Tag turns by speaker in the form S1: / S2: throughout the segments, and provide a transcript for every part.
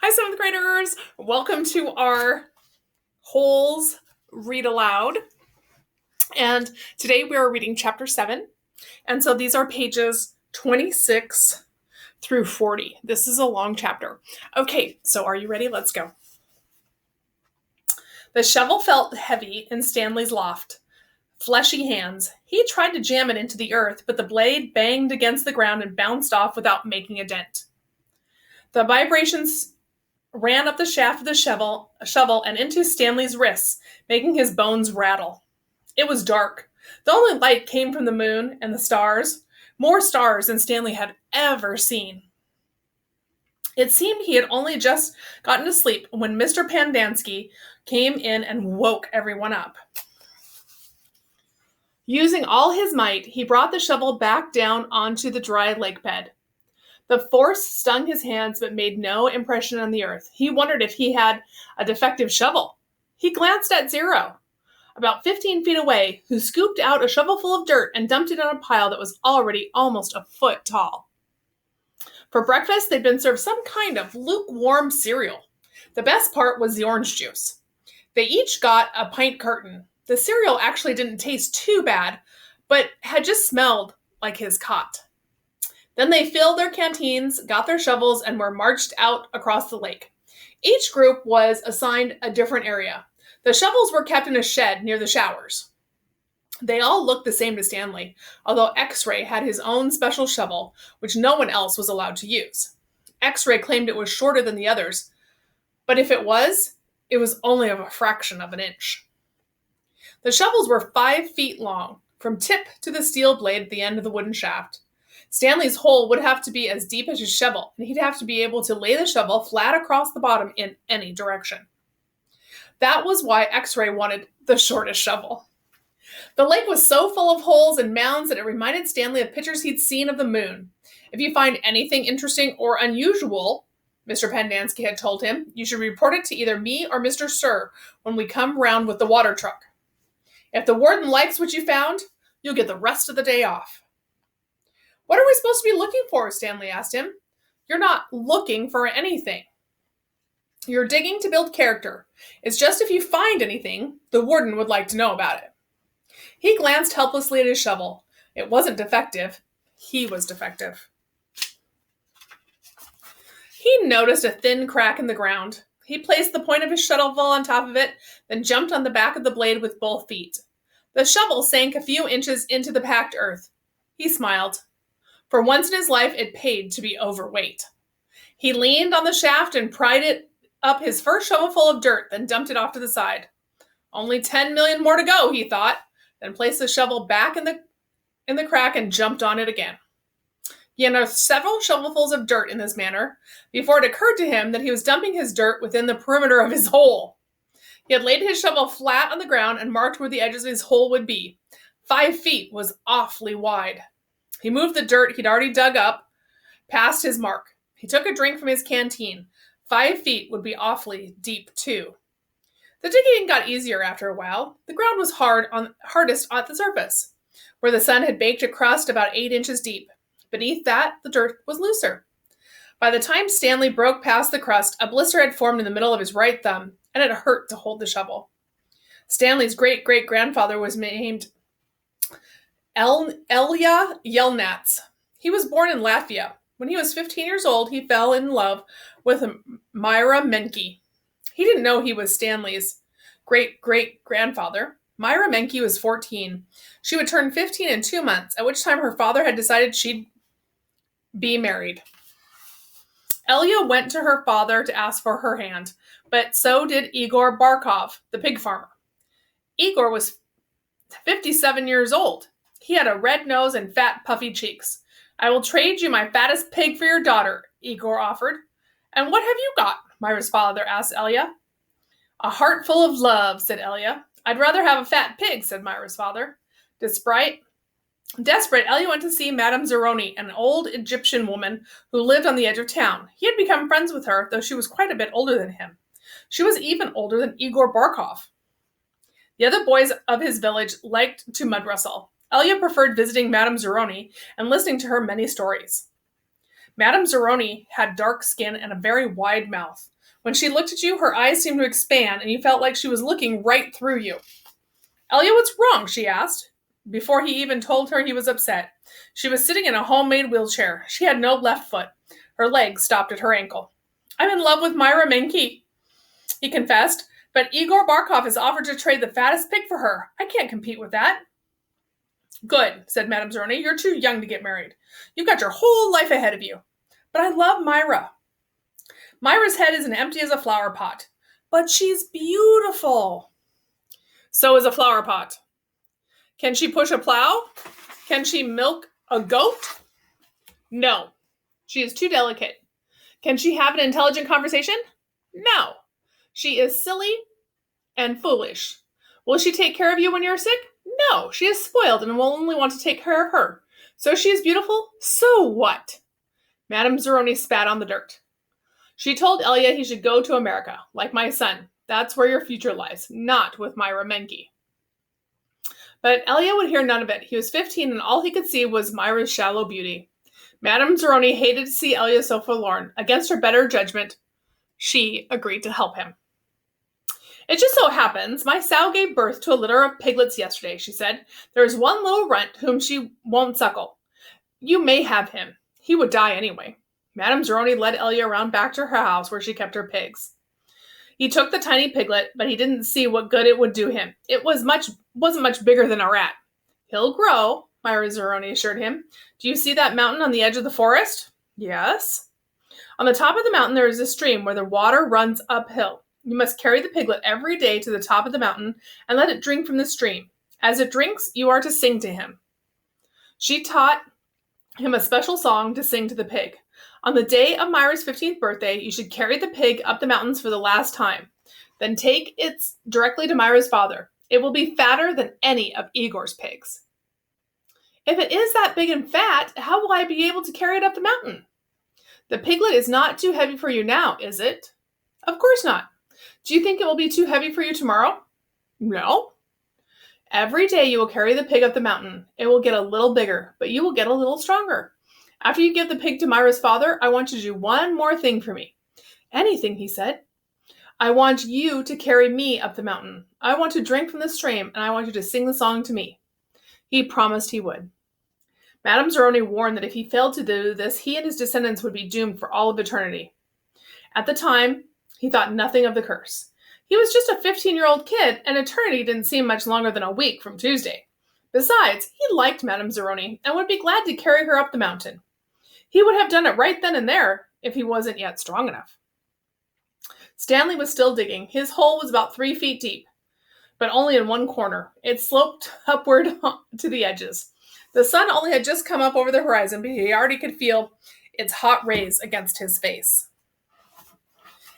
S1: Hi, 7th graders. Welcome to our Holes Read Aloud. And today we are reading chapter 7. And so these are pages 26 through 40. This is a long chapter. Okay, so are you ready? Let's go. The shovel felt heavy in Stanley's loft. Fleshy hands. He tried to jam it into the earth, but the blade banged against the ground and bounced off without making a dent. The vibrations ran up the shaft of the shovel and into Stanley's wrists, making his bones rattle. It was dark. The only light came from the moon and the stars, more stars than Stanley had ever seen. It seemed he had only just gotten to sleep when Mr. Pendanski came in and woke everyone up. Using all his might, he brought the shovel back down onto the dry lake bed. The force stung his hands but made no impression on the earth. He wondered if he had a defective shovel. He glanced at Zero, about 15 feet away, who scooped out a shovelful of dirt and dumped it on a pile that was already almost a foot tall. For breakfast, they'd been served some kind of lukewarm cereal. The best part was the orange juice. They each got a pint carton. The cereal actually didn't taste too bad, but had just smelled like his cot. Then they filled their canteens, got their shovels, and were marched out across the lake. Each group was assigned a different area. The shovels were kept in a shed near the showers. They all looked the same to Stanley, although X-Ray had his own special shovel, which no one else was allowed to use. X-Ray claimed it was shorter than the others, but if it was only of a fraction of an inch. The shovels were 5 feet long, from tip to the steel blade at the end of the wooden shaft. Stanley's hole would have to be as deep as his shovel, and he'd have to be able to lay the shovel flat across the bottom in any direction. That was why X-Ray wanted the shortest shovel. The lake was so full of holes and mounds that it reminded Stanley of pictures he'd seen of the moon. If you find anything interesting or unusual, Mr. Pendanski had told him, you should report it to either me or Mr. Sir when we come round with the water truck. If the warden likes what you found, you'll get the rest of the day off. What are we supposed to be looking for? Stanley asked him. You're not looking for anything. You're digging to build character. It's just if you find anything, the warden would like to know about it. He glanced helplessly at his shovel. It wasn't defective. He was defective. He noticed a thin crack in the ground. He placed the point of his shovel on top of it, then jumped on the back of the blade with both feet. The shovel sank a few inches into the packed earth. He smiled. For once in his life, it paid to be overweight. He leaned on the shaft and pried it up his first shovelful of dirt, then dumped it off to the side. Only 10 million more to go, he thought, then placed the shovel back in the crack and jumped on it again. He unearthed several shovelfuls of dirt in this manner before it occurred to him that he was dumping his dirt within the perimeter of his hole. He had laid his shovel flat on the ground and marked where the edges of his hole would be. 5 feet was awfully wide. He moved the dirt he'd already dug up past his mark. He took a drink from his canteen. 5 feet would be awfully deep, too. The digging got easier after a while. The ground was hardest at the surface, where the sun had baked a crust about 8 inches deep. Beneath that, the dirt was looser. By the time Stanley broke past the crust, a blister had formed in the middle of his right thumb, and it hurt to hold the shovel. Stanley's great-great-grandfather was named Elya Yelnats. He was born in Latvia. When he was 15 years old, he fell in love with Myra Menke. He didn't know he was Stanley's great-great-grandfather. Myra Menke was 14. She would turn 15 in 2 months, at which time her father had decided she'd be married. Elya went to her father to ask for her hand, but so did Igor Barkov, the pig farmer. Igor was 57 years old. He had a red nose and fat, puffy cheeks. I will trade you my fattest pig for your daughter, Igor offered. And what have you got? Myra's father asked Elya. A heart full of love, said Elya. I'd rather have a fat pig, said Myra's father. Desperate, Elya went to see Madame Zeroni, an old Egyptian woman who lived on the edge of town. He had become friends with her, though she was quite a bit older than him. She was even older than Igor Barkov. The other boys of his village liked to mud wrestle. Elya preferred visiting Madame Zeroni and listening to her many stories. Madame Zeroni had dark skin and a very wide mouth. When she looked at you, her eyes seemed to expand, and you felt like she was looking right through you. Elia, what's wrong? She asked. Before he even told her he was upset, she was sitting in a homemade wheelchair. She had no left foot. Her leg stopped at her ankle. I'm in love with Myra Menke, he confessed, but Igor Barkov has offered to trade the fattest pig for her. I can't compete with that. Good, said Madame Zeroni. You're too young to get married. You've got your whole life ahead of you. But I love Myra. Myra's head isn't empty as a flower pot. But she's beautiful. So is a flower pot. Can she push a plow? Can she milk a goat? No. She is too delicate. Can she have an intelligent conversation? No. She is silly and foolish. Will she take care of you when you're sick? No. She is spoiled and will only want to take care of her. So she is beautiful? So what? Madame Zeroni spat on the dirt. She told Elia he should go to America, like my son. That's where your future lies, not with Myra Menke. But Elia would hear none of it. He was 15, and all he could see was Myra's shallow beauty. Madame Zeroni hated to see Elia so forlorn. Against her better judgment, she agreed to help him. It just so happens my sow gave birth to a litter of piglets yesterday, she said. There is one little runt whom she won't suckle. You may have him. He would die anyway. Madame Zeroni led Elia around back to her house where she kept her pigs. He took the tiny piglet, but he didn't see what good it would do him. It wasn't much bigger than a rat. He'll grow, Myra Zeroni assured him. Do you see that mountain on the edge of the forest? Yes. On the top of the mountain there is a stream where the water runs uphill. You must carry the piglet every day to the top of the mountain and let it drink from the stream. As it drinks, you are to sing to him. She taught him a special song to sing to the pig. On the day of Myra's 15th birthday, you should carry the pig up the mountains for the last time. Then take it directly to Myra's father. It will be fatter than any of Igor's pigs. If it is that big and fat, how will I be able to carry it up the mountain? The piglet is not too heavy for you now, is it? Of course not. Do you think it will be too heavy for you tomorrow? No. Every day you will carry the pig up the mountain. It will get a little bigger, but you will get a little stronger. After you give the pig to Myra's father, I want you to do one more thing for me. Anything, he said. I want you to carry me up the mountain. I want to drink from the stream, and I want you to sing the song to me. He promised he would. Madame Zeroni warned that if he failed to do this, he and his descendants would be doomed for all of eternity. At the time, he thought nothing of the curse. He was just a 15-year-old kid, and eternity didn't seem much longer than a week from Tuesday. Besides, he liked Madame Zeroni and would be glad to carry her up the mountain. He would have done it right then and there if he wasn't yet strong enough. Stanley was still digging. His hole was about 3 feet deep, but only in one corner. It sloped upward to the edges. The sun only had just come up over the horizon, but he already could feel its hot rays against his face.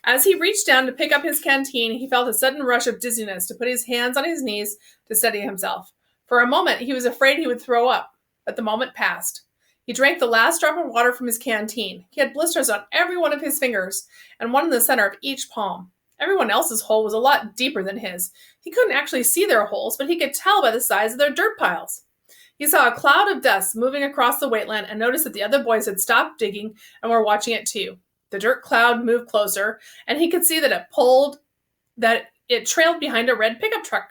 S1: As he reached down to pick up his canteen, he felt a sudden rush of dizziness to put his hands on his knees to steady himself. For a moment, he was afraid he would throw up, but the moment passed. He drank the last drop of water from his canteen. He had blisters on every one of his fingers and one in the center of each palm. Everyone else's hole was a lot deeper than his. He couldn't actually see their holes, but he could tell by the size of their dirt piles. He saw a cloud of dust moving across the wetland and noticed that the other boys had stopped digging and were watching it too. The dirt cloud moved closer, and he could see that it trailed behind a red pickup truck.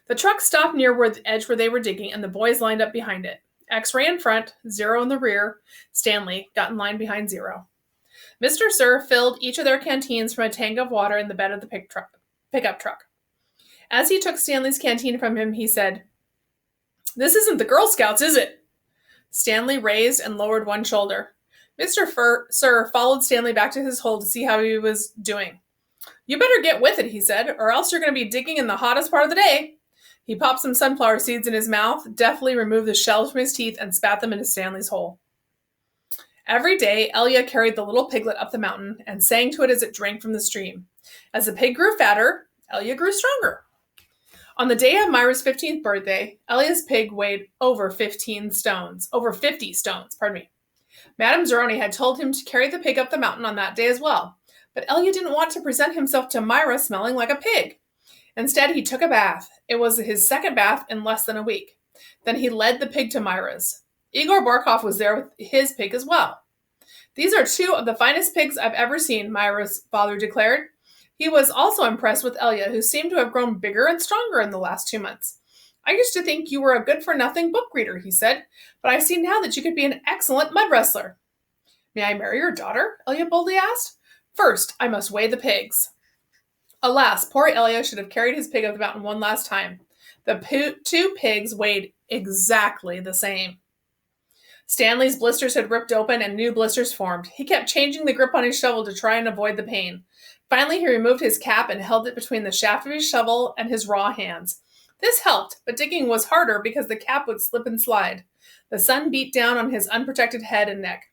S1: The truck stopped near the edge where they were digging, and the boys lined up behind it. X-ray in front, Zero in the rear. Stanley got in line behind Zero. Mr. Sir filled each of their canteens from a tank of water in the bed of the pickup truck. As he took Stanley's canteen from him, he said, "This isn't the Girl Scouts, is it?" Stanley raised and lowered one shoulder. Mr. Sir followed Stanley back to his hole to see how he was doing. "You better get with it," he said, "or else you're going to be digging in the hottest part of the day." He popped some sunflower seeds in his mouth, deftly removed the shells from his teeth, and spat them into Stanley's hole. Every day, Elia carried the little piglet up the mountain and sang to it as it drank from the stream. As the pig grew fatter, Elia grew stronger. On the day of Myra's 15th birthday, Elia's pig weighed over 50 stones. Madame Zeroni had told him to carry the pig up the mountain on that day as well, but Elia didn't want to present himself to Myra smelling like a pig. Instead, he took a bath. It was his second bath in less than a week. Then he led the pig to Myra's. Igor Barkov was there with his pig as well. These are two of the finest pigs I've ever seen, Myra's father declared. He was also impressed with Elia, who seemed to have grown bigger and stronger in the last 2 months. I used to think you were a good-for-nothing book reader, he said, but I see now that you could be an excellent mud wrestler. May I marry your daughter? Elia boldly asked. First, I must weigh the pigs. Alas, poor Elia should have carried his pig up the mountain one last time. The two pigs weighed exactly the same. Stanley's blisters had ripped open and new blisters formed. He kept changing the grip on his shovel to try and avoid the pain. Finally, he removed his cap and held it between the shaft of his shovel and his raw hands. This helped, but digging was harder because the cap would slip and slide. The sun beat down on his unprotected head and neck.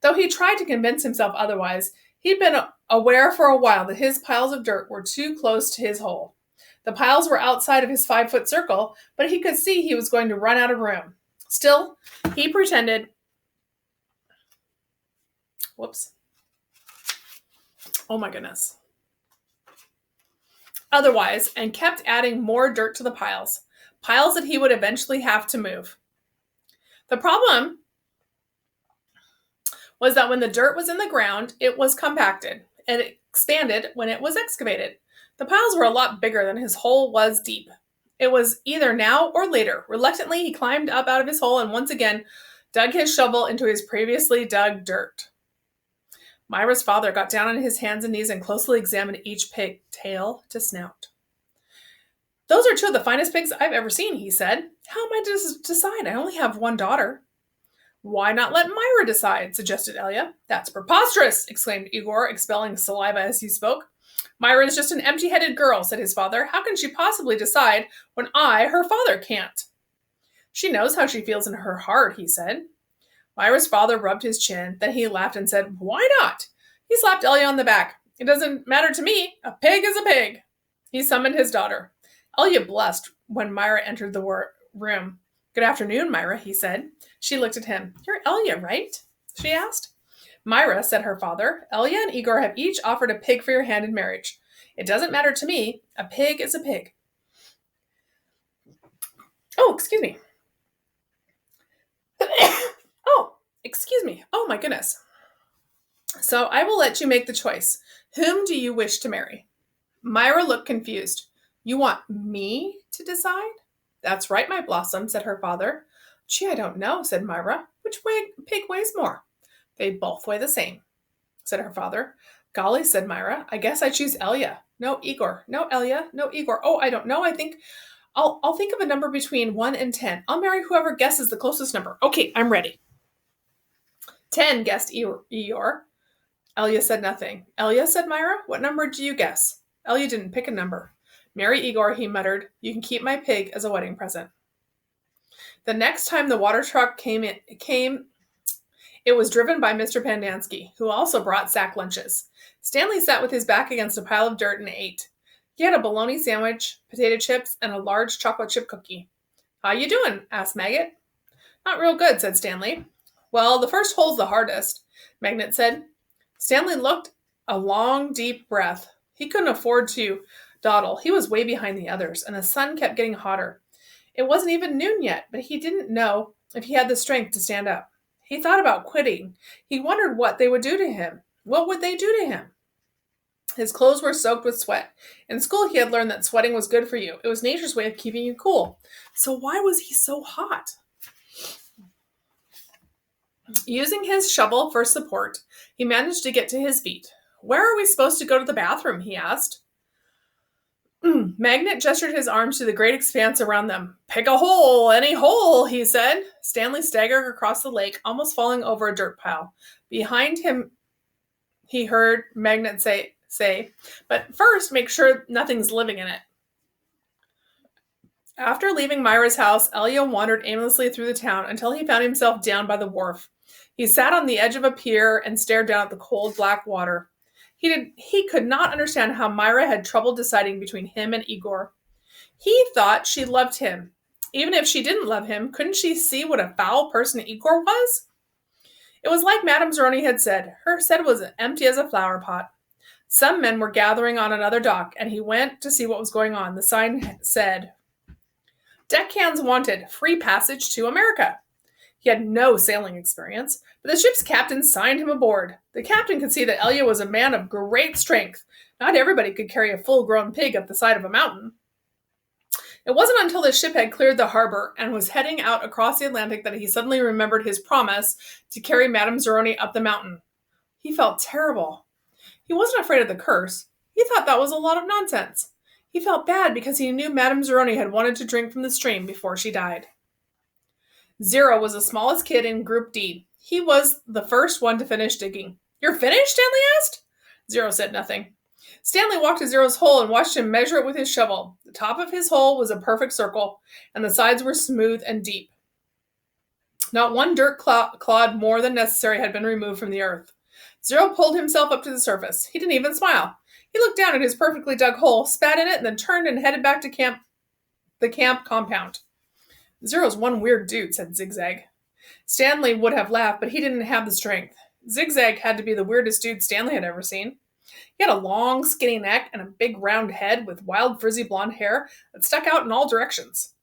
S1: Though he tried to convince himself otherwise, he'd been aware for a while that his piles of dirt were too close to his hole. The piles were outside of his 5-foot circle, but he could see he was going to run out of room. Still, he pretended. Whoops. Oh my goodness. Otherwise, and kept adding more dirt to the piles that he would eventually have to move. The problem was that when the dirt was in the ground, it was compacted and it expanded when it was excavated. The piles were a lot bigger than his hole was deep. It was either now or later. Reluctantly, he climbed up out of his hole and once again dug his shovel into his previously dug dirt. Myra's father got down on his hands and knees and closely examined each pig, tail to snout. Those are two of the finest pigs I've ever seen, he said. How am I to decide? I only have one daughter. Why not let Myra decide, suggested Elia. That's preposterous, exclaimed Igor, expelling saliva as he spoke. Myra is just an empty-headed girl, said his father. How can she possibly decide when I, her father, can't? She knows how she feels in her heart, he said. Myra's father rubbed his chin. Then he laughed and said, Why not? He slapped Elia on the back. It doesn't matter to me. A pig is a pig. He summoned his daughter. Elia blushed when Myra entered the room. Good afternoon, Myra, he said. She looked at him. You're Elia, right? She asked. Myra, said her father, Elia and Igor have each offered a pig for your hand in marriage. It doesn't matter to me. A pig is a pig. Oh, excuse me. Excuse me. Oh, my goodness. So I will let you make the choice. Whom do you wish to marry? Myra looked confused. You want me to decide? That's right, my blossom, said her father. Gee, I don't know, said Myra. Which pig weighs more? They both weigh the same, said her father. Golly, said Myra, I guess I choose Elia. No, Igor. No, Elia. No, Igor. Oh, I don't know. I think I'll think of a number between 1 and 10. I'll marry whoever guesses the closest number. Okay, I'm ready. 10, guessed Igor. Elia said nothing. Elia, said Myra, what number do you guess? Elia didn't pick a number. Marry Igor, he muttered. You can keep my pig as a wedding present. The next time the water truck came, it was driven by Mr. Pandansky, who also brought sack lunches. Stanley sat with his back against a pile of dirt and ate. He had a bologna sandwich, potato chips, and a large chocolate chip cookie. How you doing? Asked Maggot. Not real good, said Stanley. Well, the first hole's the hardest, Magnet said. Stanley looked a long, deep breath. He couldn't afford to dawdle. He was way behind the others, and the sun kept getting hotter. It wasn't even noon yet, but he didn't know if he had the strength to stand up. He thought about quitting. He wondered what they would do to him. What would they do to him? His clothes were soaked with sweat. In school, he had learned that sweating was good for you. It was nature's way of keeping you cool. So why was he so hot? Using his shovel for support, he managed to get to his feet. Where are we supposed to go to the bathroom? He asked. Magnet gestured his arms to the great expanse around them. Pick a hole, any hole, he said. Stanley staggered across the lake, almost falling over a dirt pile. Behind him, he heard Magnet say, but first make sure nothing's living in it. After leaving Myra's house, Elia wandered aimlessly through the town until he found himself down by the wharf. He sat on the edge of a pier and stared down at the cold, black water. He could not understand how Myra had trouble deciding between him and Igor. He thought she loved him. Even if she didn't love him, couldn't she see what a foul person Igor was? It was like Madame Zeroni had said. Her head was empty as a flower pot. Some men were gathering on another dock, and he went to see what was going on. The sign said, Deckhands wanted, free passage to America. He had no sailing experience, but the ship's captain signed him aboard. The captain could see that Elia was a man of great strength. Not everybody could carry a full-grown pig up the side of a mountain. It wasn't until the ship had cleared the harbor and was heading out across the Atlantic that he suddenly remembered his promise to carry Madame Zeroni up the mountain. He felt terrible. He wasn't afraid of the curse. He thought that was a lot of nonsense. He felt bad because he knew Madame Zeroni had wanted to drink from the stream before she died. Zero was the smallest kid in Group D. He was the first one to finish digging. "You're finished?" Stanley asked. Zero said nothing. Stanley walked to Zero's hole and watched him measure it with his shovel. The top of his hole was a perfect circle, and the sides were smooth and deep. Not one dirt clod more than necessary had been removed from the earth. Zero pulled himself up to the surface. He didn't even smile. He looked down at his perfectly dug hole, spat in it, and then turned and headed back to the camp compound. "Zero's one weird dude," said Zigzag. Stanley would have laughed, but he didn't have the strength. Zigzag had to be the weirdest dude Stanley had ever seen. He had a long, skinny neck and a big round head with wild, frizzy blonde hair that stuck out in all directions.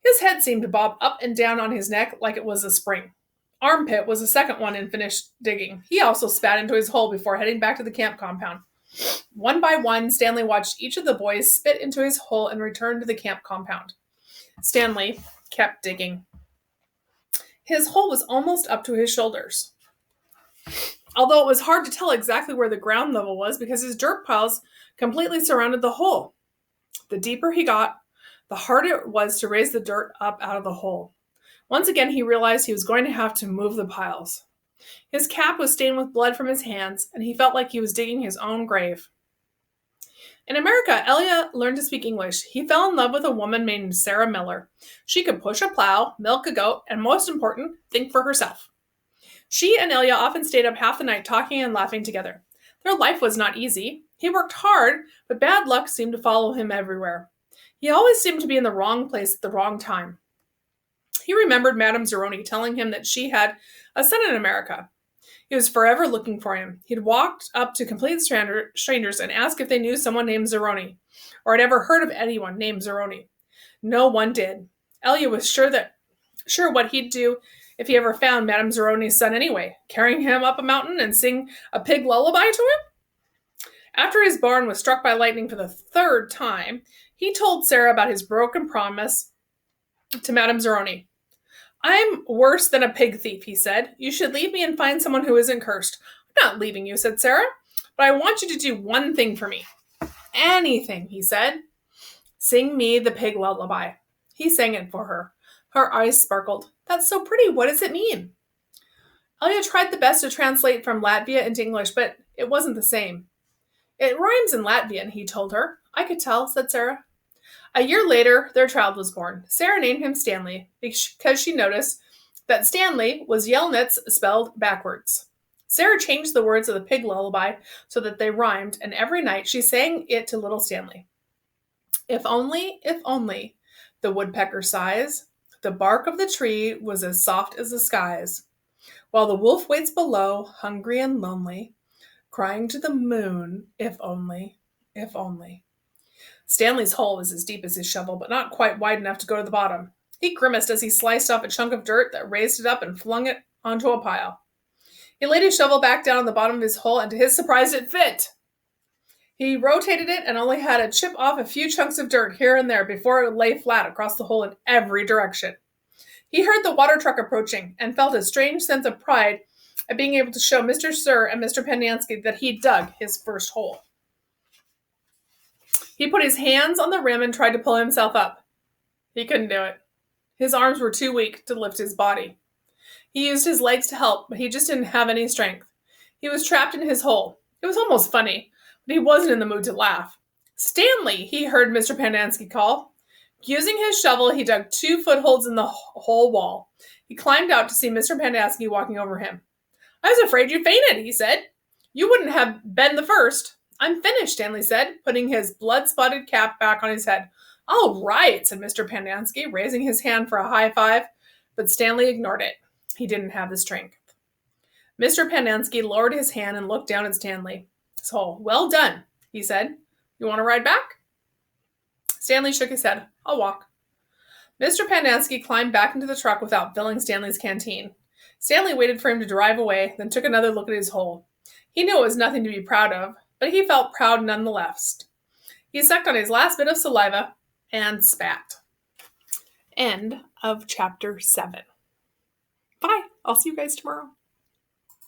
S1: His head seemed to bob up and down on his neck like it was a spring. Armpit was the second one in finished digging. He also spat into his hole before heading back to the camp compound. One by one, Stanley watched each of the boys spit into his hole and return to the camp compound. Stanley kept digging. His hole was almost up to his shoulders, although it was hard to tell exactly where the ground level was because his dirt piles completely surrounded the hole. The deeper he got, the harder it was to raise the dirt up out of the hole. Once again, he realized he was going to have to move the piles. His cap was stained with blood from his hands, and he felt like he was digging his own grave. In America, Elia learned to speak English. He fell in love with a woman named Sarah Miller. She could push a plow, milk a goat, and most important, think for herself. She and Elia often stayed up half the night talking and laughing together. Their life was not easy. He worked hard, but bad luck seemed to follow him everywhere. He always seemed to be in the wrong place at the wrong time. He remembered Madame Zeroni telling him that she had a son in America. He was forever looking for him. He'd walked up to complete strangers and asked if they knew someone named Zeroni, or had ever heard of anyone named Zeroni. No one did. Elia was sure what he'd do if he ever found Madame Zeroni's son anyway, carrying him up a mountain and sing a pig lullaby to him. After his barn was struck by lightning for the third time, he told Sarah about his broken promise to Madame Zeroni. "I'm worse than a pig thief," he said. "You should leave me and find someone who isn't cursed." "I'm not leaving you," said Sarah, "but I want you to do one thing for me." "Anything," he said. "Sing me the pig lullaby." He sang it for her. Her eyes sparkled. "That's so pretty. What does it mean?" Elia tried the best to translate from Latvian into English, but it wasn't the same. "It rhymes in Latvian," he told her. "I could tell," said Sarah. A year later, their child was born. Sarah named him Stanley because she noticed that Stanley was Yelnats spelled backwards. Sarah changed the words of the pig lullaby so that they rhymed, and every night she sang it to little Stanley. If only, the woodpecker sighs, the bark of the tree was as soft as the skies, while the wolf waits below, hungry and lonely, crying to the moon, if only, if only. Stanley's hole was as deep as his shovel, but not quite wide enough to go to the bottom. He grimaced as he sliced off a chunk of dirt that raised it up and flung it onto a pile. He laid his shovel back down on the bottom of his hole, and to his surprise, it fit. He rotated it and only had to chip off a few chunks of dirt here and there before it lay flat across the hole in every direction. He heard the water truck approaching and felt a strange sense of pride at being able to show Mr. Sir and Mr. Penyansky that he dug his first hole. He put his hands on the rim and tried to pull himself up. He couldn't do it. His arms were too weak to lift his body. He used his legs to help, but he just didn't have any strength. He was trapped in his hole. It was almost funny, but he wasn't in the mood to laugh. "Stanley," he heard Mr. Penyansky call. Using his shovel, he dug 2 footholds in the hole wall. He climbed out to see Mr. Penyansky walking over him. "I was afraid you fainted," he said. "You wouldn't have been the first." "I'm finished," Stanley said, putting his blood-spotted cap back on his head. "All right," said Mr. Penyansky, raising his hand for a high five, but Stanley ignored it. He didn't have the strength. Mr. Penyansky lowered his hand and looked down at Stanley. "So, well done," he said. "You want to ride back?" Stanley shook his head. "I'll walk." Mr. Pandansky climbed back into the truck without filling Stanley's canteen. Stanley waited for him to drive away, then took another look at his hole. He knew it was nothing to be proud of, but he felt proud nonetheless. He sucked on his last bit of saliva and spat. End of chapter 7. Bye. I'll see you guys tomorrow.